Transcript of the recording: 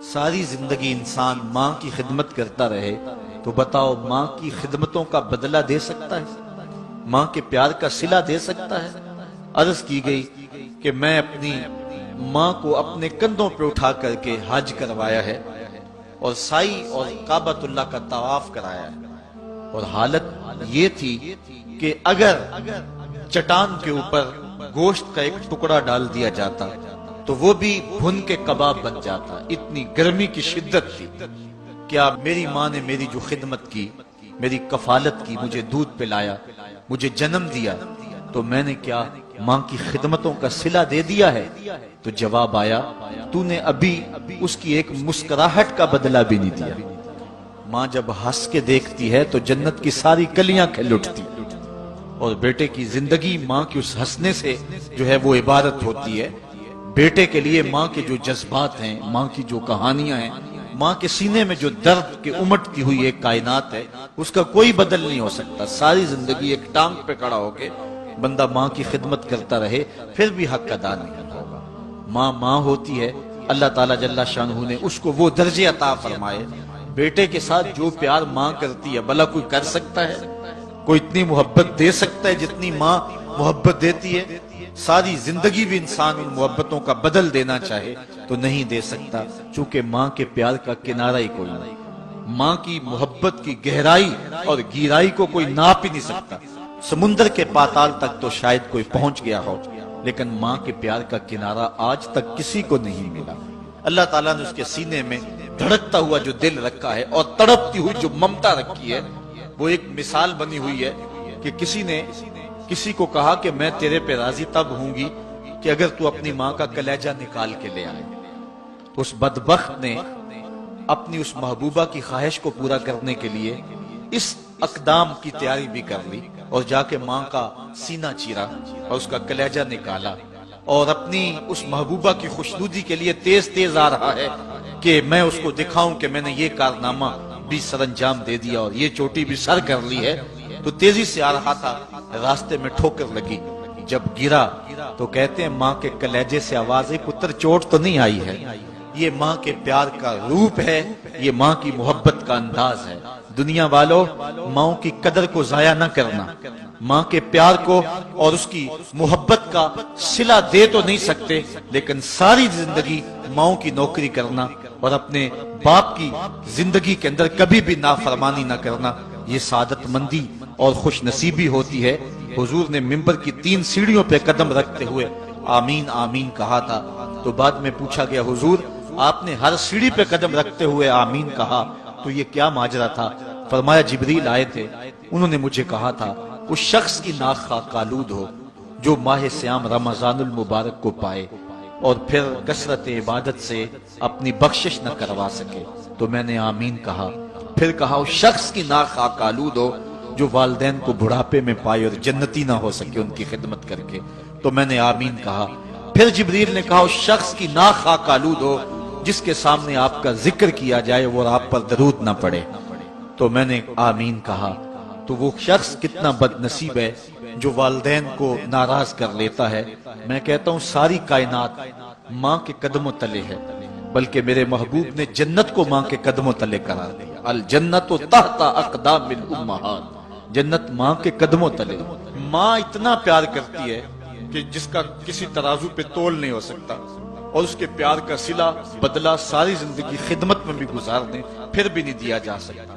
ساری زندگی انسان ماں کی خدمت کرتا رہے تو بتاؤ ماں کی خدمتوں کا بدلہ دے سکتا ہے؟ ماں کے پیار کا صلہ دے سکتا ہے؟ عرض کی گئی کہ میں اپنی ماں کو اپنے کندھوں پہ اٹھا کر کے حج کروایا ہے اور سائی اور کعبۃ اللہ کا طواف کرایا ہے، اور حالت یہ تھی کہ اگر چٹان کے اوپر گوشت کا ایک ٹکڑا ڈال دیا جاتا تو وہ بھی بھن کے کباب بن جاتا، اتنی گرمی کی شدت تھی۔ کیا میری ماں نے میری جو خدمت کی، میری کفالت کی، مجھے دودھ پلایا، مجھے جنم دیا، تو میں نے کیا ماں کی خدمتوں کا صلہ دے دیا ہے؟ تو جواب آیا، تو نے ابھی اس کی ایک مسکراہٹ کا بدلہ بھی نہیں دیا۔ ماں جب ہنس کے دیکھتی ہے تو جنت کی ساری کلیاں کھل اٹھتی، اور بیٹے کی زندگی ماں کی اس ہنسنے سے جو ہے وہ عبادت ہوتی ہے۔ بیٹے کے لیے ماں کے جو جذبات ہیں، ماں کی جو کہانیاں ہیں، ماں کے سینے میں جو درد کے امٹتی ہوئی ایک کائنات ہے، اس کا کوئی بدل نہیں ہو سکتا۔ ساری زندگی ایک ٹانگ پہ کھڑا ہو کے بندہ ماں کی خدمت کرتا رہے پھر بھی حق ادا نہیں ہوگا۔ ماں ماں ہوتی ہے، اللہ تعالیٰ جل شانہ نے اس کو وہ درجے عطا فرمائے۔ بیٹے کے ساتھ جو پیار ماں کرتی ہے بھلا کوئی کر سکتا ہے؟ کوئی اتنی محبت دے سکتا ہے جتنی ماں محبت دیتی ہے؟ ساری زندگی بھی انسان ان محبتوں کا بدل دینا چاہے تو نہیں دے سکتا، چونکہ ماں کے پیار کا کنارہ ہی کوئی نہیں۔ ماں کی محبت کی گہرائی اور گہرائی کو کوئی ناپ ہی نہیں سکتا۔ سمندر کے پاتال تک تو شاید کوئی پہنچ گیا ہو، لیکن ماں کے پیار کا کنارہ آج تک کسی کو نہیں ملا۔ اللہ تعالیٰ نے اس کے سینے میں دھڑکتا ہوا جو دل رکھا ہے اور تڑپتی ہوئی جو ممتا رکھی ہے، وہ ایک مثال بنی ہوئی ہے کہ کسی نے کسی کو کہا کہ میں تیرے پہ راضی تب ہوں گی کہ اگر تو اپنی ماں کا کلیجہ نکال کے لے آئے۔ اس بدبخت نے اپنی اس محبوبہ کی خواہش کو پورا کرنے کے لیے اس اقدام کی تیاری بھی کر لی، اور جا کے ماں کا سینہ چیرا اور اس کا کلیجہ نکالا، اور اپنی اس محبوبہ کی خوشنودی کے لیے تیز تیز آ رہا ہے کہ میں اس کو دکھاؤں کہ میں نے یہ کارنامہ بھی سر انجام دے دیا اور یہ چوٹی بھی سر کر لی ہے۔ تو تیزی سے آ رہا تھا، راستے میں ٹھوکر لگی، جب گرا تو کہتے ہیں ماں کے کلیجے سے آواز ہے، پتر چوٹ تو نہیں آئی ہے؟ یہ ماں کے پیار کا روپ ہے، یہ ماں کی محبت کا انداز ہے۔ دنیا والوں، ماں کی قدر کو ضائع نہ کرنا۔ ماں کے پیار کو اور اس کی محبت کا صلہ دے تو نہیں سکتے، لیکن ساری زندگی ماں کی نوکری کرنا اور اپنے باپ کی زندگی کے اندر کبھی بھی نافرمانی نہ کرنا، یہ سعادت مندی اور خوش نصیبی ہوتی ہے۔ حضور نے منبر کی 3 سیڑھیوں پہ قدم رکھتے ہوئے آمین آمین کہا تھا، تو بعد میں پوچھا گیا حضور آپ نے ہر سیڑھی پہ قدم رکھتے ہوئے آمین کہا تو یہ کیا ماجرا تھا؟ فرمایا جبریل آئے تھے، انہوں نے مجھے کہا تھا اس شخص کی ناک خاک آلود ہو جو ماہ سیام رمضان المبارک کو پائے اور پھر کثرت عبادت سے اپنی بخشش نہ کروا سکے۔ تو میں نے آمین کہا، پھر کہا اس شخص کی ناک خاک آلود ہو جو والدین کو بڑھاپے میں پائے اور جنتی نہ ہو سکے ان کی خدمت کر کے۔ تو میں نے آمین کہا۔ پھر جبریل نے کہا اس شخص کی ناک خاک آلود ہو جس کے سامنے آپ کا ذکر کیا جائے اور آپ پر درود نہ پڑے۔ تو میں نے آمین کہا۔ تو وہ شخص کتنا بد نصیب ہے جو والدین کو ناراض کر لیتا ہے۔ میں کہتا ہوں ساری کائنات ماں کے قدموں تلے ہے، بلکہ میرے محبوب نے جنت کو ماں کے قدموں تلے قرار دیا۔ الجنت تحت اقدام الامہات، جنت ماں کے قدموں تلے۔ ماں اتنا پیار کرتی ہے کہ جس کا کسی ترازو پہ تول نہیں ہو سکتا، اور اس کے پیار کا صلہ بدلہ ساری زندگی خدمت میں بھی گزار دیں پھر بھی نہیں دیا جا سکتا۔